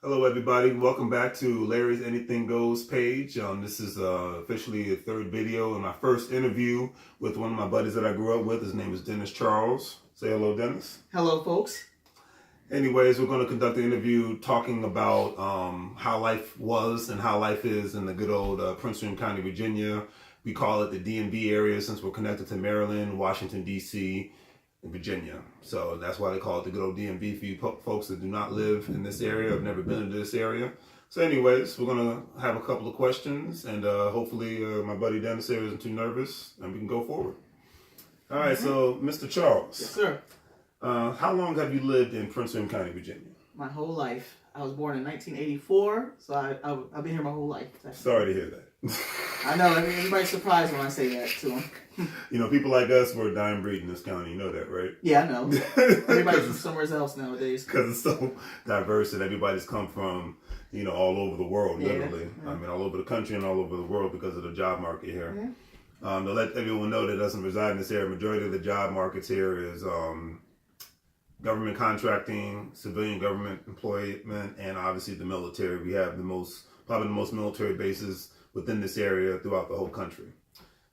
Hello, everybody. Welcome back to Larry's Anything Goes page. This is officially the third video and my first interview with one of my buddies that I grew up with. His name is Dennis Charles. Say hello, Dennis. Hello, folks. Anyways, we're going to conduct the interview talking about how life was and how life is in the good old Princeton County, Virginia. We call it the DMV area since we're connected to Maryland, Washington, D.C., and Virginia. So that's why they call it the good old DMV for you folks that do not live in this area, have never been to this area. So anyways, we're going to have a couple of questions and hopefully my buddy Dennis here isn't too nervous and we can go forward. All right, so Mr. Charles. Yes, sir. How long have you lived in Princeton County, Virginia? My whole life. I was born in 1984, so I've been here my whole life. Sorry to hear that. I know, everybody's surprised when I say that to them. You know, people like us were a dying breed in this county. You know that, right? Yeah, I know. Everybody's from somewhere else nowadays. Because it's so diverse and everybody's come from, you know, all over the world, literally. Yeah. I mean, all over the country and all over the world because of the job market here. Yeah. To let everyone know that doesn't reside in this area, majority of the job markets here is government contracting, civilian government employment, and obviously the military. We have probably the most military bases within this area throughout the whole country.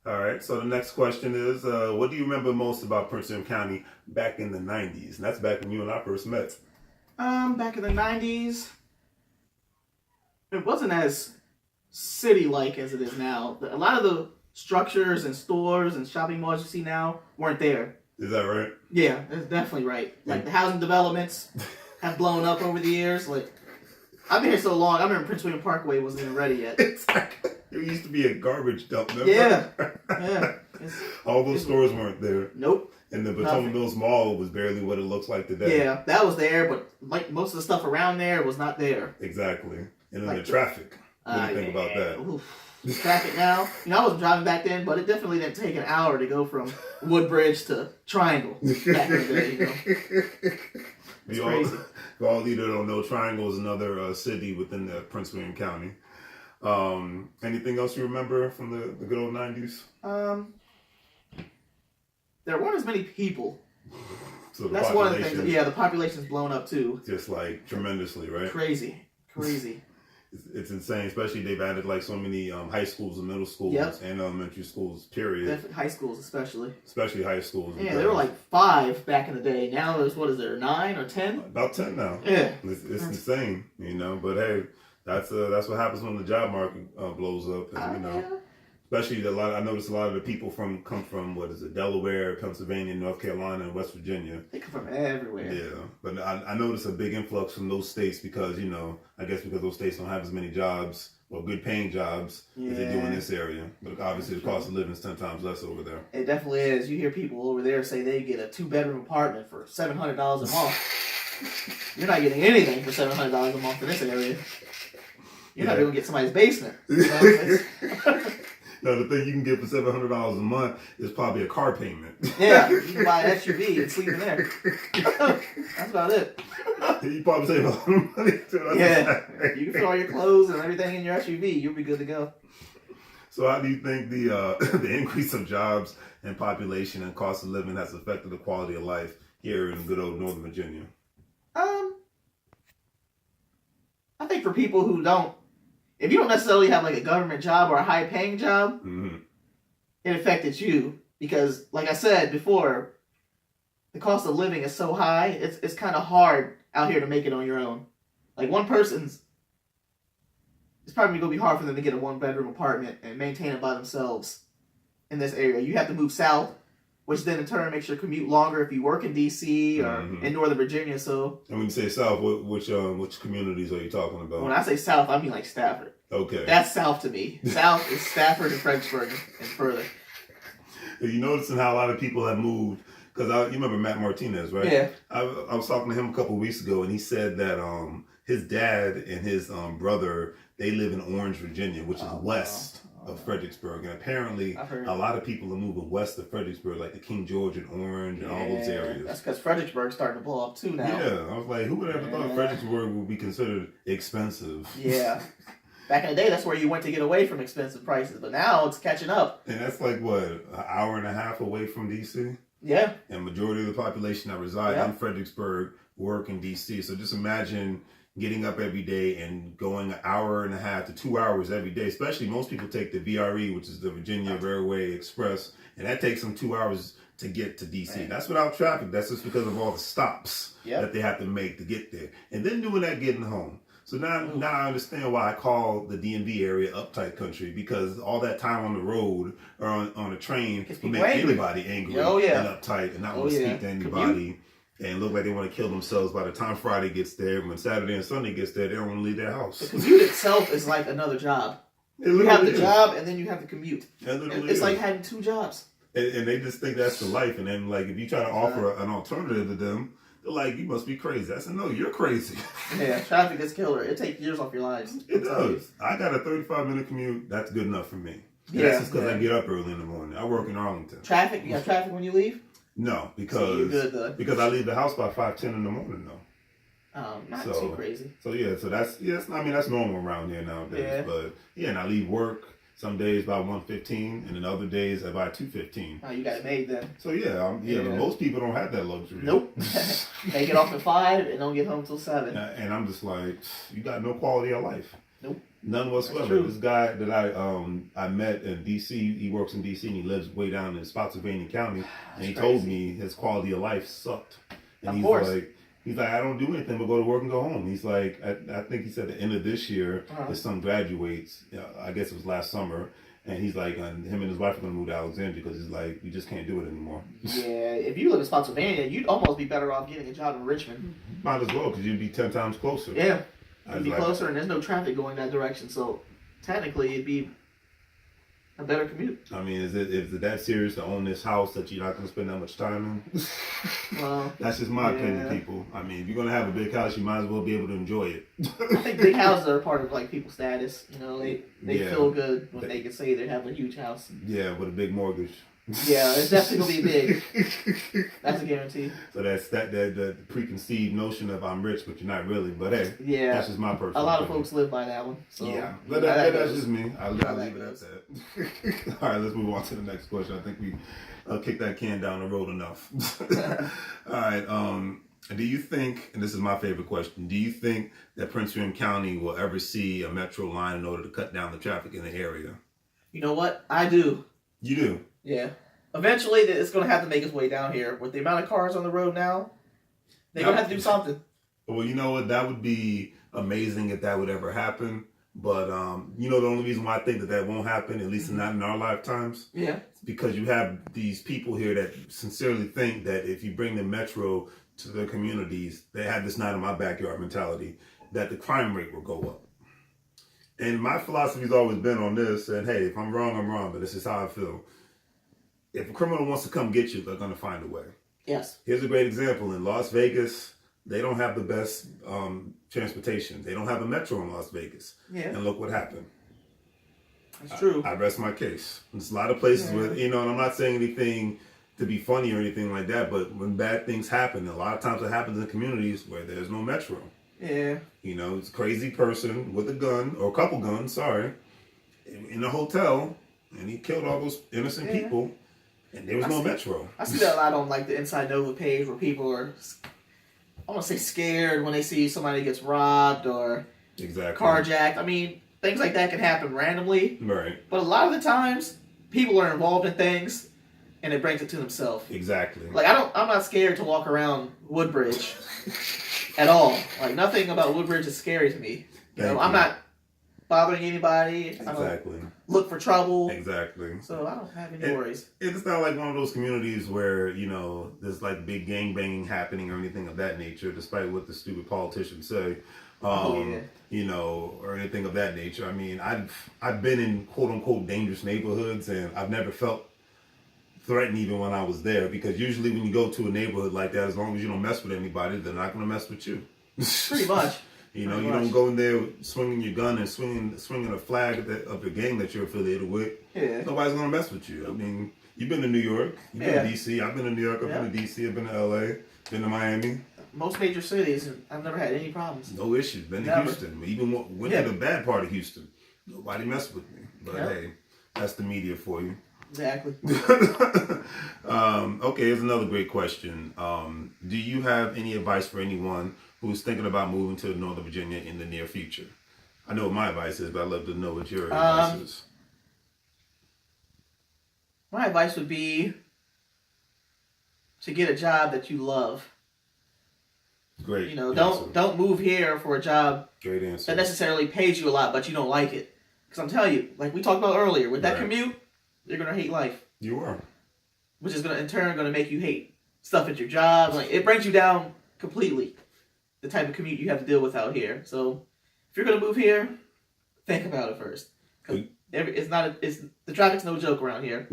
All right, so the next question is, what do you remember most about Princeton County back in the 90s? And that's back when you and I first met. Back in the 90s, it wasn't as city-like as it is now. A lot of the structures and stores and shopping malls you see now weren't there. Is that right? Yeah, that's definitely right. Like the housing developments have blown up over the years. Like, I've been here so long, I remember Prince William Parkway wasn't even ready yet. Exactly. It used to be a garbage dump, remember? Yeah. All those stores weren't there. Nope. And the Potomac Mills Mall was barely what it looks like today. Yeah, that was there, but like most of the stuff around there was not there. Exactly. And then like the traffic. What do you think about that? Oof. Traffic now. You know, I wasn't driving back then, but it definitely didn't take an hour to go from Woodbridge to Triangle back in the day, you know. It's crazy. For all of you that don't know, Triangle is another city within the Prince William County. Anything else you remember from the good old 90s? There weren't as many people. So that's one of the things. Yeah, the population's blown up too. Just like tremendously, right? Crazy. It's insane, especially they've added like so many high schools and middle schools and elementary schools, period. Definitely high schools especially. Especially high schools. Yeah, there were like 5 back in the day. Now there's, what is there, 9 or 10? About 10 now. Yeah. It's insane, you know, but hey, that's what happens when the job market blows up, and you know. Yeah. Especially I noticed a lot of the people come from Delaware, Pennsylvania, North Carolina, and West Virginia. They come from everywhere. Yeah, but I noticed a big influx from those states because, you know, I guess because those states don't have as many jobs or good paying jobs as they do in this area. But obviously the cost of living is 10 times less over there. It definitely is. You hear people over there say they get a 2-bedroom apartment for $700 a month. You're not getting anything for $700 a month in this area. You're not going to get somebody's basement. You know? No, the thing you can get for $700 a month is probably a car payment. Yeah, you can buy an SUV and sleep in there. That's about it. You probably save a lot of money too. Yeah, you can throw all your clothes and everything in your SUV. You'll be good to go. So how do you think the increase of jobs and population and cost of living has affected the quality of life here in good old Northern Virginia? I think for people who if you don't necessarily have like a government job or a high paying job, it affected you because, like I said before, the cost of living is so high, it's kind of hard out here to make it on your own. Like it's probably going to be hard for them to get a 1-bedroom apartment and maintain it by themselves in this area. You have to move south, which then in turn makes your commute longer if you work in D.C. or in Northern Virginia. So, and when you say south, which communities are you talking about? When I say south, I mean like Stafford. Okay. That's south to me. South is Stafford and Fredericksburg and further. You noticing how a lot of people have moved? Because you remember Matt Martinez, right? Yeah. I was talking to him a couple of weeks ago, and he said that his dad and his brother, they live in Orange, Virginia, which is west of Fredericksburg. And apparently a lot of people are moving west of Fredericksburg, like the King George and Orange and all those areas. That's because Fredericksburg's starting to blow up too now. Yeah. I was like, who would ever thought Fredericksburg would be considered expensive? Yeah. Back in the day, that's where you went to get away from expensive prices. But now it's catching up. And that's like, what, an hour and a half away from D.C.? Yeah. And majority of the population that reside in Fredericksburg work in D.C. So just imagine, getting up every day and going an hour and a half to 2 hours every day. Especially most people take the VRE, which is the Virginia Railway Express, and that takes them 2 hours to get to DC. Right. That's without traffic. That's just because of all the stops that they have to make to get there, and then doing that getting home. So now I understand why I call the DMV area uptight country, because all that time on the road or on a train will make anybody angry and uptight and not want to speak to anybody and look like they want to kill themselves by the time Friday gets there. When Saturday and Sunday gets there, they don't want to leave their house. The commute itself is like another job. You have the job and then you have the commute. It's like having 2 jobs. And they just think that's the life. And then, like, if you try to offer an alternative to them, they're like, you must be crazy. I said, no, you're crazy. Yeah, traffic is killer. It takes years off your lives. It does. I got a 35-minute commute. That's good enough for me. And that's just because I get up early in the morning. I work in Arlington. Traffic? You got traffic when you leave? No, because I leave the house by 5:10 in the morning, though. Not too crazy. So that's normal around here nowadays. Yeah. But and I leave work some days by 1:15, and then other days by 2:15. Oh, you got it made then. So but most people don't have that luxury. Nope. They get off at 5 and don't get home till 7. And I'm just like, you got no quality of life. Nope. None whatsoever. This guy that I met in DC, he works in DC and he lives way down in Spotsylvania County, and he told me his quality of life sucked. And he's like, I don't do anything but go to work and go home. He's like, I think he said the end of this year, his son graduates. I guess it was last summer. And he's like, him and his wife are going to move to Alexandria because he's like, we just can't do it anymore. Yeah, if you live in Spotsylvania, you'd almost be better off getting a job in Richmond. Might as well, because you'd be 10 times closer. Yeah, you'd be closer, and there's no traffic going that direction. So technically, it'd be a better commute. I mean, is it that serious to own this house that you're not going to spend that much time in? Well, that's just my opinion, people. I mean, if you're going to have a big house, you might as well be able to enjoy it. I think big houses are a part of like people's status. You know, they feel good when they can say they have a huge house. Yeah, with a big mortgage. Yeah, it's definitely gonna be big. That's a guarantee. So that's the preconceived notion of I'm rich, but you're not really. But hey, that's just my personal. A lot of folks live by that one. So but that's just me. I'll leave it at that. All right, let's move on to the next question. I think we kicked that can down the road enough. All right. Do you think, and this is my favorite question, do you think that Prince William County will ever see a metro line in order to cut down the traffic in the area? You know what? I do. You do? Yeah. Eventually, it's going to have to make its way down here. With the amount of cars on the road now, they're going to have to do something. Well, you know what? That would be amazing if that would ever happen. But, the only reason why I think that won't happen, at least not in our lifetimes, is because you have these people here that sincerely think that if you bring the metro to their communities, they have this not in my backyard mentality, that the crime rate will go up. And my philosophy's always been on this, and hey, if I'm wrong, I'm wrong, but this is how I feel. If a criminal wants to come get you, they're going to find a way. Yes. Here's a great example. In Las Vegas, they don't have the best transportation. They don't have a metro in Las Vegas. Yeah. And look what happened. That's true. I rest my case. There's a lot of places where, and I'm not saying anything to be funny or anything like that, but when bad things happen, a lot of times it happens in communities where there's no metro. Yeah. It's a crazy person with a gun, or a couple guns, in a hotel, and he killed all those innocent people, and there was no metro. I see that a lot on like the Inside Nova page where people are, I want to say, scared when they see somebody gets robbed or carjacked. I mean, things like that can happen randomly. Right. But a lot of the times, people are involved in things, and it brings it to themselves. Exactly. Like I'm not scared to walk around Woodbridge at all. Like nothing about Woodbridge is scary to me. I'm not bothering anybody. Exactly. I don't look for trouble. Exactly. So I don't have any worries. It's not like one of those communities where, there's like big gang banging happening or anything of that nature, despite what the stupid politicians say. Or anything of that nature. I mean, I've been in quote unquote dangerous neighborhoods, and I've never felt threatened even when I was there, because usually when you go to a neighborhood like that, as long as you don't mess with anybody, they're not going to mess with you. Pretty much. You don't go in there swinging your gun and swinging a flag of the gang that you're affiliated with. Yeah. Nobody's going to mess with you. I mean, you've been to New York, you've been to DC, I've been to New York, I've been to DC, I've been to LA, been to Miami. Most major cities, and I've never had any problems. No issues. Been to Houston. Even went to the bad part of Houston. Nobody messed with me. But hey, that's the media for you. Exactly. Okay, here's another great question. Do you have any advice for anyone who's thinking about moving to Northern Virginia in the near future? I know what my advice is, but I'd love to know what your advice is. My advice would be to get a job that you love. Great. You know, don't move here for a job Great answer. that necessarily pays you a lot, but you don't like it. Because I'm telling you, like we talked about earlier, with that commute, you're gonna hate life. You are. Which is in turn gonna make you hate stuff at your job. Like it brings you down completely. The type of commute you have to deal with out here. So if you're gonna move here, think about it first. The traffic's no joke around here.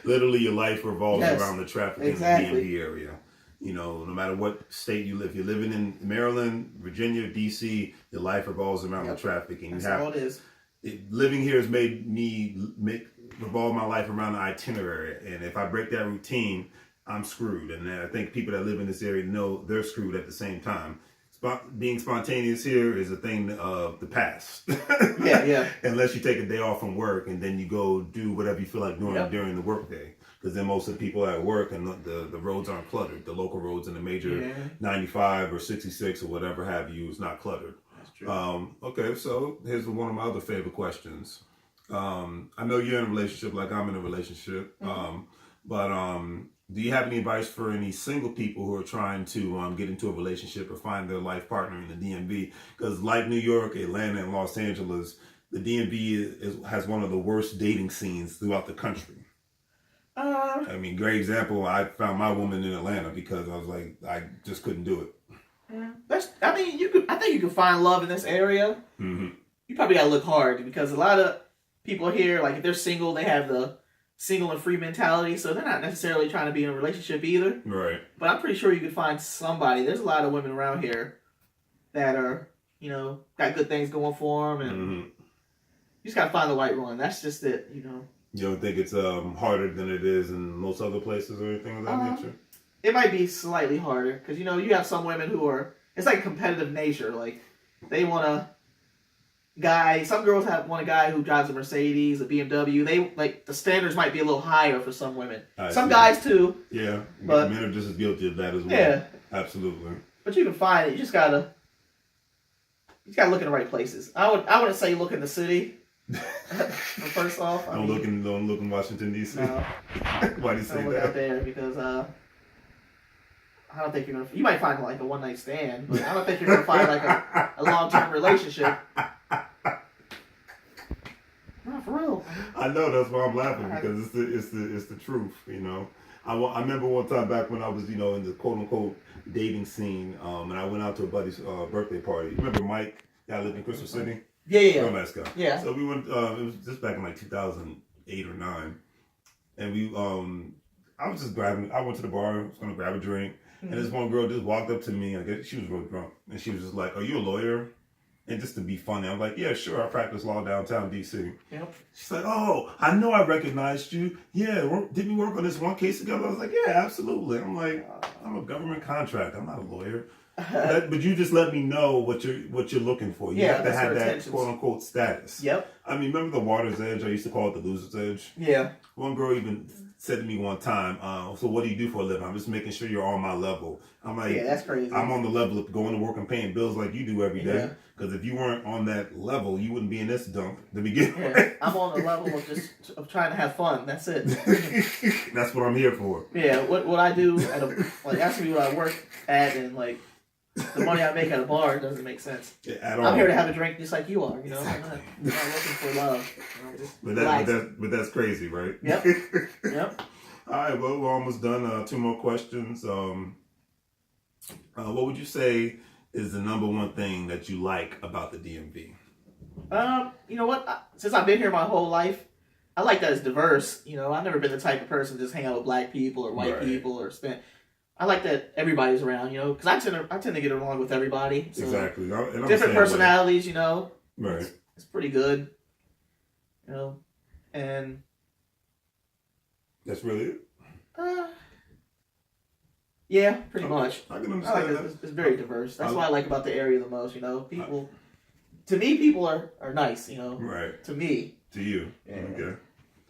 Literally, your life revolves around the traffic in the DMV area. You know, no matter what state you live, if you're living in Maryland, Virginia, DC, your life revolves around the traffic, and that's all it is. Living here has made me revolve my life around the itinerary, and if I break that routine, I'm screwed. And I think people that live in this area know they're screwed at the same time. Being spontaneous here is a thing of the past. Yeah. Unless you take a day off from work and then you go do whatever you feel like doing during the workday. Because then most of the people at work and the roads aren't cluttered. The local roads in the major 95 or 66 or whatever have you is not cluttered. That's true. Okay, so here's one of my other favorite questions. I know you're in a relationship like I'm in a relationship. But do you have any advice for any single people who are trying to get into a relationship or find their life partner in the DMV? Because like New York, Atlanta, and Los Angeles, the DMV has one of the worst dating scenes throughout the country. I mean, great example. I found my woman in Atlanta because I was like, I just couldn't do it. I think you can find love in this area. Mm-hmm. You probably gotta look hard because a lot of people here, like if they're single, they have the single and free mentality, so they're not necessarily trying to be in a relationship either. Right. But I'm pretty sure you could find somebody. There's a lot of women around here that are, you know, got good things going for them, and you just gotta find the right one. That's just it, you know. You don't think it's harder than it is in most other places or anything of that nature? It might be slightly harder because you know you have some women who are. It's like competitive nature. Like they want a guy. Some girls want a guy who drives a Mercedes, a BMW. They like the standards might be a little higher for some women. Some guys too. Yeah, but men are just as guilty of that as well. Yeah, absolutely. But you can find it. You just gotta look in the right places. I wouldn't say look in the city. First off, don't look in Washington D.C. No. Why do you say don't look out there because I don't think you're gonna. You might find like a one night stand, but I don't think you're gonna find like a long term relationship. No, for real. I know, that's why I'm laughing because it's the truth. You know, I remember one time back when I was in the quote unquote dating scene, and I went out to a buddy's birthday party. You remember Mike? That lived in Crystal City. Yeah. Real nice guy. Yeah. So we went. It was just back in like 2008 or 9, and we I was just grabbing. I went to the bar. I was gonna grab a drink, and this one girl just walked up to me. I guess she was real drunk, and she was just like, "Are you a lawyer?" And just to be funny, I'm like, "Yeah, sure. I practice law downtown DC." Yep. She's like, "Oh, I know I recognized you. Yeah, didn't we work on this one case together?" I was like, "Yeah, absolutely." I'm like, "I'm a government contractor. I'm not a lawyer." But you just let me know what you're looking for. You have to have that quote unquote status. Yep. I mean, remember the water's edge? I used to call it the loser's edge. Yeah. One girl even said to me one time, "So what do you do for a living?" "I'm just making sure you're on my level." I'm like, "Yeah, that's crazy. I'm on the level of going to work and paying bills like you do every day. Because if you weren't on that level, you wouldn't be in this dump to begin with." I'm on the level of trying to have fun. That's it. That's what I'm here for. Yeah. What I do ask me what I work at and like. The money I make at a bar doesn't make sense. Yeah, at all. I'm here to have a drink just like you are, you know. Exactly. I'm not looking for love. But that's crazy, right? Yep. Yep. All right, well, we're almost done. 2 more questions. What would you say is the number one thing that you like about the DMV? You know what? Since I've been here my whole life, I like that it's diverse. You know, I've never been the type of person to just hang out with black people or white people or spend. I like that everybody's around, you know, because I tend to get along with everybody. So exactly. And different personalities, you know. Right. It's pretty good, you know, and that's really it. Yeah, pretty much. I can understand that. It's very diverse. That's what I like about the area the most. You know, people. To me, people are nice. You know. Right. To me. To you. Yeah. Okay.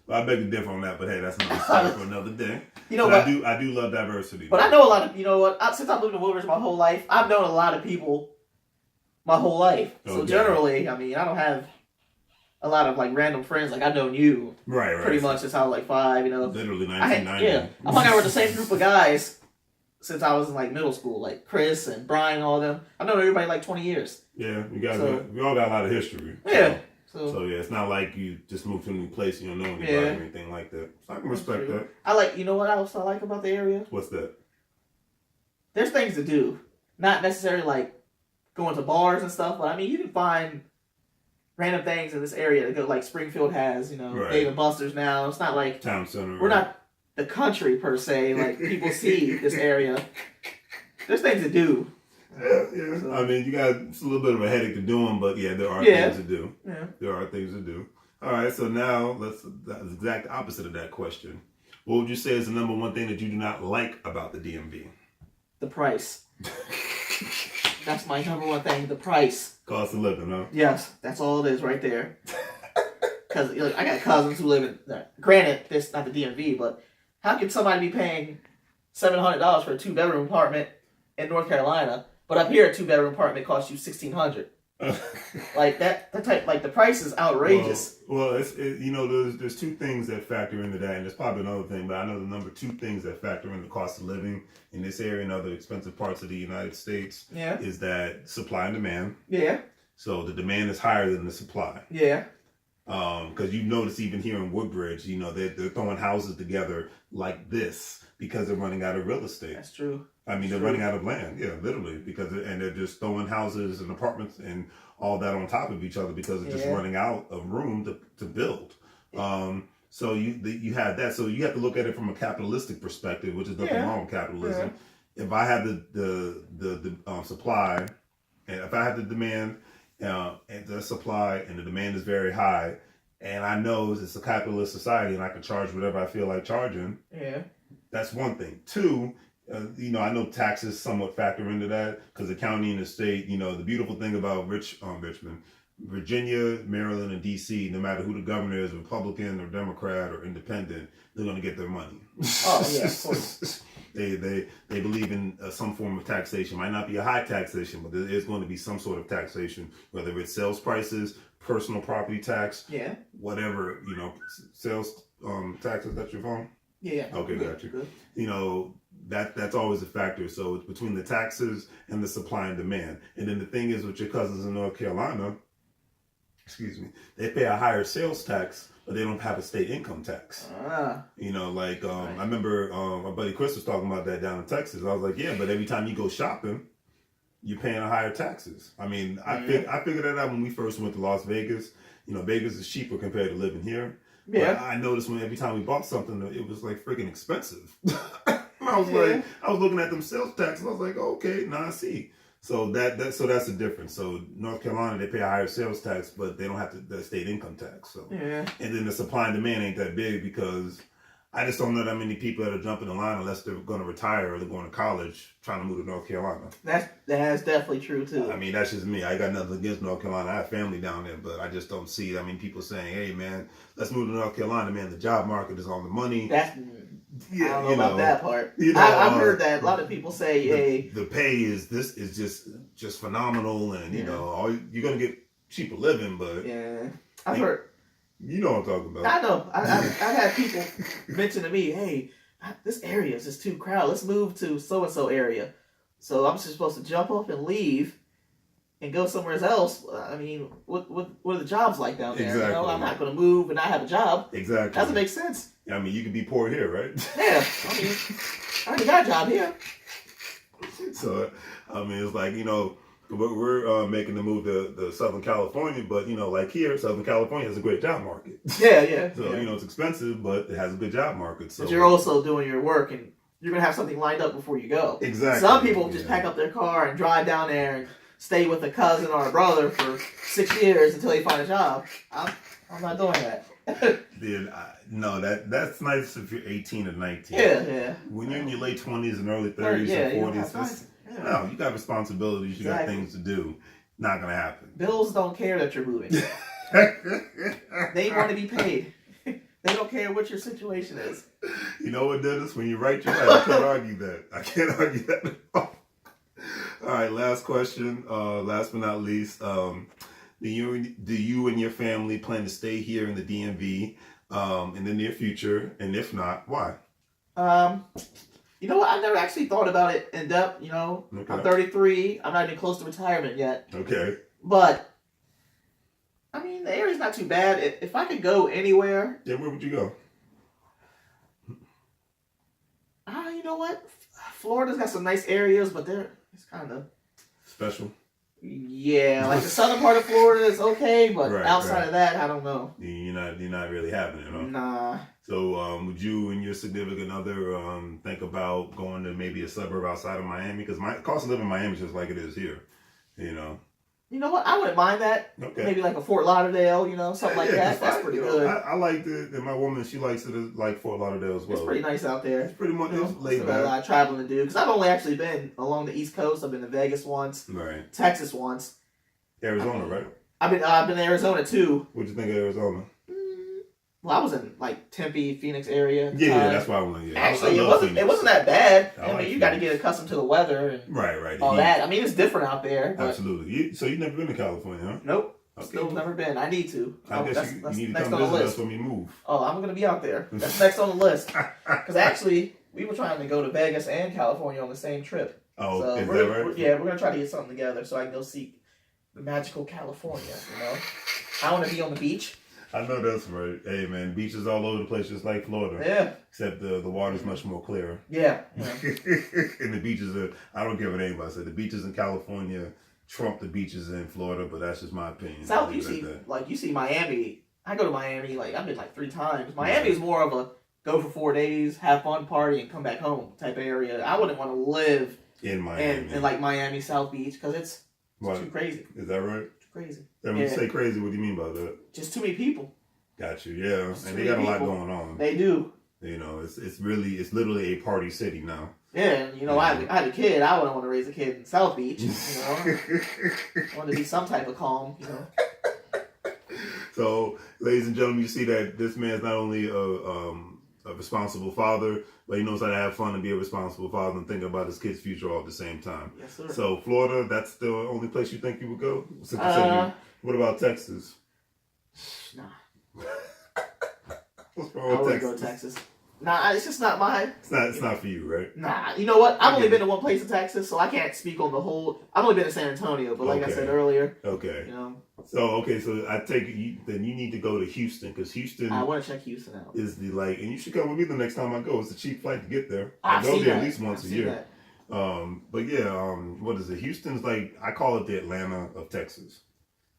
Well, I beg to differ on that, but hey, that's another story for another day. You know but what? I do love diversity. But I know a lot of, you know what? Since I've lived in Woodbridge my whole life, I've known a lot of people my whole life. So generally, I mean, I don't have a lot of like random friends. Like I've known you, right, pretty much since I was like 5. You know, literally 1990. I'm hung out with the same group of guys since I was in like middle school, like Chris and Brian, all of them. I've known everybody like 20 years. Yeah, you guys, we all got a lot of history. Yeah. So yeah, it's not like you just moved to a new place, you don't know anybody or anything like that. So I can respect that. I like, you know what else I like about the area? What's that? There's things to do. Not necessarily like going to bars and stuff, but I mean, you can find random things in this area that go like Springfield has, you know, Dave & Buster's now. It's not like town center. We're not the country per se. Like people see this area. There's things to do. Yeah. So, I mean, it's a little bit of a headache to do them, but yeah, there are things to do. Yeah. There are things to do. All right, so now that's the exact opposite of that question. What would you say is the number one thing that you do not like about the DMV? The price. That's my number one thing, the price. Cost of living, huh? Yes, that's all it is right there. Because I got cousins who live in, granted, this not the DMV, but how can somebody be paying $700 for a 2-bedroom apartment in North Carolina, but up here a 2-bedroom apartment costs you $1,600? Like that type, like the price is outrageous. Well, there's two things that factor into that, and there's probably another thing, but I know the number 2 things that factor in the cost of living in this area and other expensive parts of the United States is that supply and demand. Yeah. So the demand is higher than the supply. Yeah. Because you notice even here in Woodbridge, they're throwing houses together like this because they're running out of real estate. That's true. I mean, they're running out of land, literally, and they're just throwing houses and apartments and all that on top of each other because they're just running out of room to build. So you have that. So you have to look at it from a capitalistic perspective, which is nothing wrong with capitalism. Yeah. If I have the supply, and if I have the demand and the supply, and the demand is very high, and I know it's a capitalist society, and I can charge whatever I feel like charging. Yeah, that's one thing. 2. I know taxes somewhat factor into that because the county and the state, the beautiful thing about Richmond, Virginia, Maryland, and DC, no matter who the governor is, Republican or Democrat or independent, they're going to get their money. Oh, yeah, of course. They believe in some form of taxation. Might not be a high taxation, but there is going to be some sort of taxation, whether it's sales prices, personal property tax, whatever, sales taxes. That's your phone? Yeah. Okay, got you. That's always a factor. So it's between the taxes and the supply and demand. And then the thing is with your cousins in North Carolina, they pay a higher sales tax, but they don't have a state income tax. I remember my buddy Chris was talking about that down in Texas. I was like, yeah, but every time you go shopping, you're paying a higher taxes. I mean, I figured that out when we first went to Las Vegas. Vegas is cheaper compared to living here. Yeah. But I noticed every time we bought something, it was like freaking expensive. I was looking at them sales taxes. I was like, okay, now I see. So that's the difference. So North Carolina, they pay a higher sales tax, but they don't have the state income tax. So and then the supply and demand ain't that big because I just don't know that many people that are jumping the line unless they're going to retire or they're going to college trying to move to North Carolina. That's definitely true too. I mean, that's just me. I got nothing against North Carolina. I have family down there, but I just don't see. I mean, people saying, "Hey, man, let's move to North Carolina, man. The job market is on the money." I don't know about that part. I've heard that a lot of people say, "Hey, the pay is just phenomenal, and you're gonna get cheaper living." But I've heard. You know what I'm talking about. I know. I've had people mention to me, "Hey, this area is just too crowded. Let's move to so and so area." So I'm just supposed to jump off and leave and go somewhere else. I mean, what are the jobs like down there? Exactly. I'm not going to move and not have a job. Exactly. Doesn't make sense. I mean, you can be poor here, right? Yeah. I mean, I already got a job here. So, I mean, it's like, we're making the move to Southern California, but, like here, Southern California has a great job market. Yeah. So, it's expensive, but it has a good job market. So. But you're also doing your work, and you're going to have something lined up before you go. Exactly. Some people just pack up their car and drive down there and stay with a cousin or a brother for 6 years until they find a job. I'm not doing that. No, that's nice if you're 18 or 19. Yeah. When you're in your late 20s and early 30s and 40s, no, you got responsibilities, you got things to do. Not going to happen. Bills don't care that you're moving. They want to be paid. They don't care what your situation is. You know what, Dennis? When you write, you're right. I can't argue that. I can't argue that at all. All right, last question. Last but not least, do you and your family plan to stay here in the DMV in the near future? And if not, why? You know what? I never actually thought about it in depth. You know, Okay. I'm 33. I'm not even close to retirement yet. Okay. But I mean, the area's not too bad. If I could go anywhere, Yeah, where would you go? you know what? Florida's got some nice areas, but it's kind of Special. yeah, like the southern part of Florida is okay, but Right, outside of that, I don't know. You're not really having it, huh? Nah. So, would you and your significant other think about going to maybe a suburb outside of Miami? Because my cost of living in Miami is just like it is here, you know. You know what? I wouldn't mind that. Okay. Maybe like a Fort Lauderdale, you know, something like that. That's pretty good. I like it, and my woman, she likes it like Fort Lauderdale as well. It's pretty nice out there. It's pretty much You know, it's laid still got a back. lot of traveling to do because I've only actually been along the East Coast. I've been to Vegas once, Right. Texas once. Arizona, right? I've been to Arizona too. What'd you think of Arizona? Well, I was in like Tempe, Phoenix area. At the Yeah, time. that's why I went. Yeah. Actually, I it love wasn't Phoenix. that bad. I I like mean, you got to Phoenix. get accustomed to the weather and Right. all Heat. that. I mean, it's different out there. But Absolutely. So you've never been to California, huh? Nope. Okay. Still never been. I need to. I guess that's you need to next come on the visit us list. when we move. Oh, I'm gonna be out there. That's next on the list. Because actually, we were trying to go to Vegas and California on the same trip. Oh, So is we're, that right? we're gonna try to get something together so I can go see the magical California. You know, I want to be on the beach. I know that's right. Hey, man, beaches all over the place, just like Florida. Yeah. Except the water's much more clear. Yeah. And the beaches are, I don't care what anybody says, the beaches in California trump the beaches in Florida, but that's just my opinion. South, I'll you leave it see, at that. like you see Miami. I go to Miami. Like I've been like 3 times. Miami is more of a go for 4 days, have fun, party, and come back home type of area. I wouldn't want to live In Miami. in like Miami South Beach because it's What? too crazy. Is that right? Too crazy. When you say crazy, what do you mean by that? Just too many people. Got you, yeah. Just And too they got a many lot people. going on. They do. You know, it's literally a party city now. Yeah, and you know, I had a kid. I wouldn't want to raise a kid in South Beach. You know, I want to be some type of calm. You know. So, ladies and gentlemen, you see that this man's not only a responsible father, but he knows how to have fun and be a responsible father and think about his kid's future all at the same time. Yes, sir. So, Florida, that's the only place you think you would go? What about Texas? Nah, What's I wrong with wouldn't Texas? go to Texas. Nah, it's just not my. It's not for you, right? Nah, you know what? I've only been to one place in Texas, so I can't speak on the whole. I've only been to San Antonio, but like I Okay. said earlier, Okay. you know, So I take it then you need to go to Houston because Houston I want to check Houston out. is the and you should come with me the next time I go. It's a cheap flight to get there. I've I go seen there that. at least once I've a seen year. that. But yeah, what is it? Houston's like I call it the Atlanta of Texas.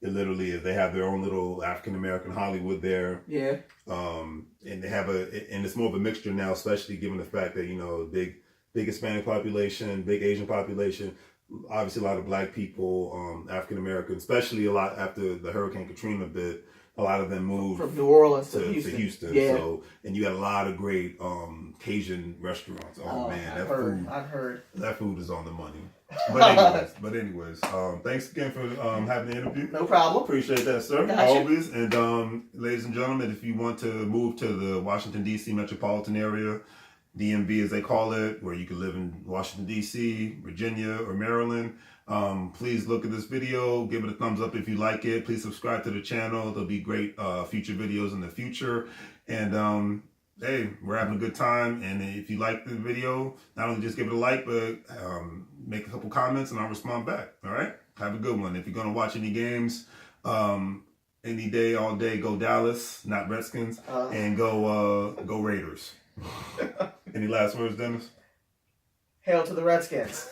It literally is. They have their own little African American Hollywood there. Yeah. And they have and it's more of a mixture now, especially given the fact that, you know, big Hispanic population, big Asian population, obviously a lot of black people, African American, especially a lot after the Hurricane Katrina bit, a lot of them moved From New Orleans to to Houston. Houston. Yeah. So, and you got a lot of great Cajun restaurants. Oh man, I've heard. that food is on the money. But anyways, thanks again for having the interview. No problem. Appreciate that, sir. Gotcha. Always. And ladies and gentlemen, if you want to move to the Washington, D.C. metropolitan area, DMV as they call it, where you can live in Washington, D.C., Virginia, or Maryland, please look at this video. Give it a thumbs up if you like it. Please subscribe to the channel. There'll be great future videos in the future. And hey, we're having a good time. And if you like the video, not only just give it a like, but make a couple comments and I'll respond back. All right? Have a good one. If you're going to watch any games, any day, all day, go Dallas, not Redskins, and go Raiders. Any last words, Dennis? Hail to the Redskins.